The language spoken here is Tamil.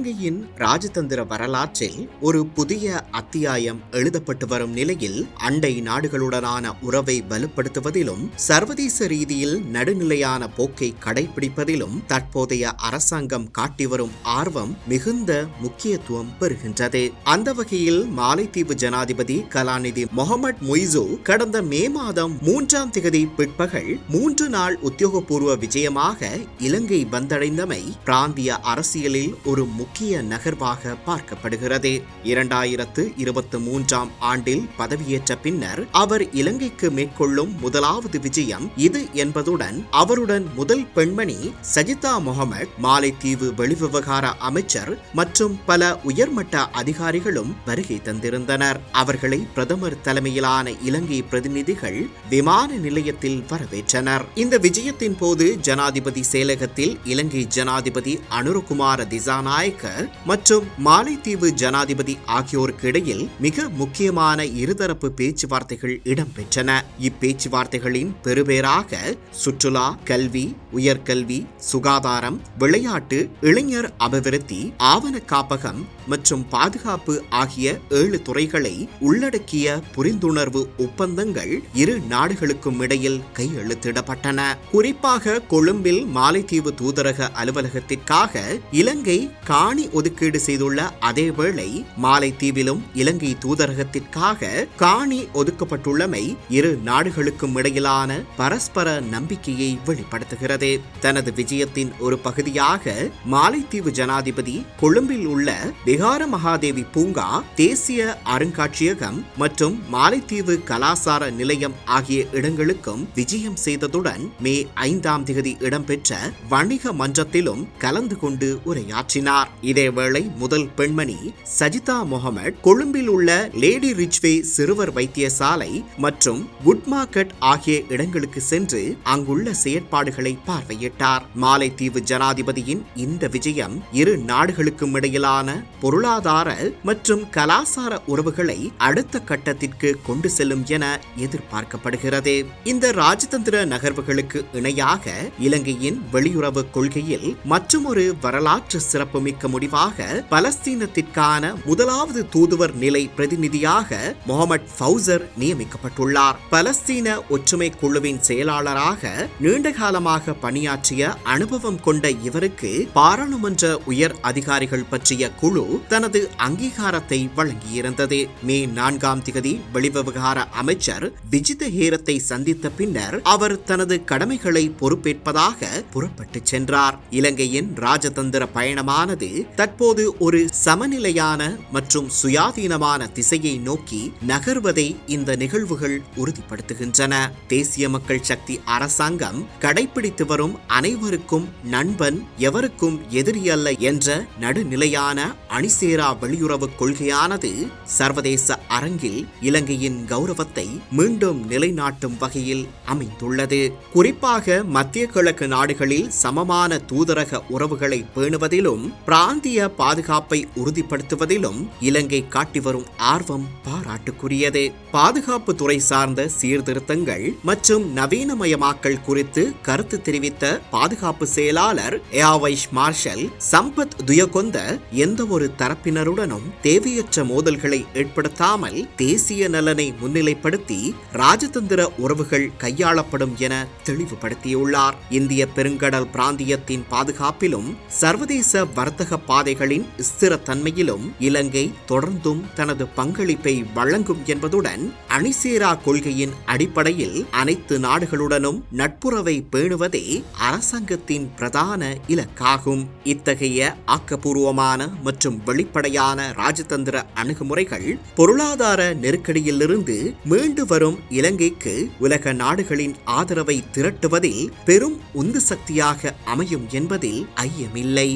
இலங்கையின் ராஜதந்திர வரலாற்றில் ஒரு புதிய அத்தியாயம் எழுதப்பட்டு வரும் நிலையில் அண்டை நாடுகளுடனான உறவை வலுப்படுத்துவதிலும் சர்வதேச ரீதியில் நடுநிலையான போக்கை கடைபிடிப்பதிலும் தற்போதைய அரசாங்கம் காட்டி வரும் ஆர்வம் மிகுந்த முக்கியத்துவம் பெறுகின்றது. அந்த வகையில் மாலைத்தீவு ஜனாதிபதி கலாநிதி முகமது முய்சு கடந்த மே மாதம் 3ஆம் தேதி பிற்பகல் 3 நாள் உத்தியோகபூர்வ விஜயமாக இலங்கை வந்தடைந்தமை பிராந்திய அரசியலில் ஒரு முக்கிய நகர்வாக பார்க்கப்படுகிறது. 2023ஆம் ஆண்டில் பதவியேற்ற பின்னர் அவர் இலங்கைக்கு மேற்கொள்ளும் முதலாவது விஜயம் இது என்பதுடன் அவருடன் முதல் பெண்மணி சஜிதா முகமது, மாலைத்தீவு வெளிவிவகார அமைச்சர் மற்றும் பல உயர்மட்ட அதிகாரிகளும் வருகை தந்திருந்தனர். அவர்களை பிரதமர் தலைமையிலான இலங்கை பிரதிநிதிகள் விமான நிலையத்தில் வரவேற்றனர். இந்த விஜயத்தின் போது ஜனாதிபதி செயலகத்தில் இலங்கை ஜனாதிபதி அனுரகுமார திசாநாயக்க மற்றும் மாலைத்தீவு ஜனாதிபதி ஆகியோருக்கு இடையில் மிக முக்கியமான இருதரப்பு பேச்சுவார்த்தைகள் இடம்பெற்றன. இப்பேச்சுவார்த்தைகளின் பெறுபேறாக சுற்றுலா, கல்வி, உயர்கல்வி, சுகாதாரம், விளையாட்டு, இளைஞர் அபிவிருத்தி, ஆவண காப்பகம் மற்றும் பாதுகாப்பு ஆகிய 7 துறைகளை உள்ளடக்கிய புரிந்துணர்வு ஒப்பந்தங்கள் இரு நாடுகளுக்கும் இடையில் கையெழுத்திடப்பட்டன. குறிப்பாக கொழும்பில் மாலைத்தீவு தூதரக அலுவலகத்திற்காக இலங்கை காணி ஒதுக்கீடு செய்துள்ள அதேவேளை மாலைத்தீவிலும் இலங்கை தூதரகத்திற்காக காணி ஒதுக்கப்பட்டுள்ளமை இரு நாடுகளுக்கும் இடையிலான பரஸ்பர நம்பிக்கையை வெளிப்படுத்துகிறது. தனது விஜயத்தின் ஒரு பகுதியாக மாலைத்தீவு ஜனாதிபதி கொழும்பில் உள்ள விகார மகாதேவி பூங்கா, தேசிய அருங்காட்சியகம் மற்றும் மாலைத்தீவு கலாசார நிலையம் ஆகிய இடங்களுக்கும் விஜயம் செய்ததுடன் மே 5ஆம் தேதி இடம்பெற்ற வணிக மன்றத்திலும் கலந்து கொண்டு உரையாற்றினார். இதேவேளை முதல் பெண்மணி சஜிதா முகமது கொழும்பில் உள்ள லேடி ரிச்வே சிறுவர் வைத்தியசாலை மற்றும் குட் மார்க்கெட் ஆகிய இடங்களுக்கு சென்று அங்குள்ள செயற்பாடுகளை பார்வையிட்டார். மாலைத்தீவு ஜனாதிபதியின் இந்த விஜயம் இரு நாடுகளுக்கும் இடையிலான பொருளாதார மற்றும் கலாசார உறவுகளை அடுத்த கட்டத்திற்கு கொண்டு செல்லும் என எதிர்பார்க்கப்படுகிறது. இந்த ராஜதந்திர நகர்வுகளுக்கு இணையாக இலங்கையின் வெளியுறவு கொள்கையில் மற்றொரு வரலாற்று சிறப்புமிக்க முடிவாக பலஸ்தீனத்திற்கான முதலாவது தூதுவர் நிலை பிரதிநிதியாக முகமது ஃபவுசர் நியமிக்கப்பட்டுள்ளார். பலஸ்தீன ஒற்றுமை குழுவின் செயலாளராக நீண்டகாலமாக பணியாற்றிய அனுபவம் கொண்ட இவருக்கு பாராளுமன்ற உயர் அதிகாரிகள் பற்றிய குழு தனது அங்கீகாரத்தை வழங்கியிருந்தது. மே 4ஆம் தேதி வெளிவிவகார அமைச்சர் விஜித ஹேரத்தை சந்தித்த பின்னர் அவர் தனது கடமைகளை பொறுப்பேற்பதாக புறப்பட்டு சென்றார். இலங்கையின் ராஜதந்திர பயணமானது தற்போது ஒரு சமநிலையான மற்றும் சுயாதீனமான திசையை நோக்கி நகர்வதை இந்த நிகழ்வுகள் உறுதிப்படுத்துகின்றன. தேசிய மக்கள் சக்தி அரசாங்கம் கடைபிடித்து வரும் அனைவருக்கும் நண்பன், எவருக்கும் எதிரி அல்ல என்ற நடுநிலையான அணிசேரா வெளியுறவு கொள்கையானது சர்வதேச அரங்கில் இலங்கையின் கௌரவத்தை மீண்டும் நிலைநாட்டும் வகையில் அமைந்துள்ளது. குறிப்பாக மத்திய கிழக்கு நாடுகளில் சமமான தூதரக உறவுகளை பேணுவதிலும் பிராந்திய பாதுகாப்பை உறுதிப்படுத்துவதிலும் இலங்கை காட்டி வரும் ஆர்வம் பாராட்டுக்குரியது. பாதுகாப்பு துறை சார்ந்த சீர்திருத்தங்கள் மற்றும் நவீனமயமாக்கல் குறித்து கருத்து தெரிவித்த பாதுகாப்பு செயலாளர் air vice marshal Sampath Thuyacontha எந்த ஒரு தரப்பினருடனும் தேவையற்ற மோதல்களை ஏற்படுத்தாமல் தேசிய நலனை முன்னிலைப்படுத்தி ராஜதந்திர உறவுகள் கையாளப்படும் என தெளிவுபடுத்தியுள்ளார். இந்திய பெருங்கடல் பிராந்தியத்தின் பாதுகாப்பிலும் சர்வதேச வர்த்தக பாதைகளின் ஸ்திரத்தன்மையிலும் இலங்கை தொடர்ந்தும் தனது பங்களிப்பை வழங்கும் என்பதுடன் அணிசேரா கொள்கையின் அடிப்படையில் அனைத்து நாடுகளுடனும் நட்புறவை பேணுவதே அரசாங்கத்தின் பிரதான இலக்காகும். இத்தகைய ஆக்கப்பூர்வமான மற்றும் வெளிப்படையான ராஜதந்திர அணுகுமுறைகள் பொருளாதார நெருக்கடியிலிருந்து மீண்டு வரும் இலங்கைக்கு உலக நாடுகளின் ஆதரவை திரட்டுவதில் பெரும் உந்து சக்தியாக அமையும் என்பதில் ஐயமில்லை.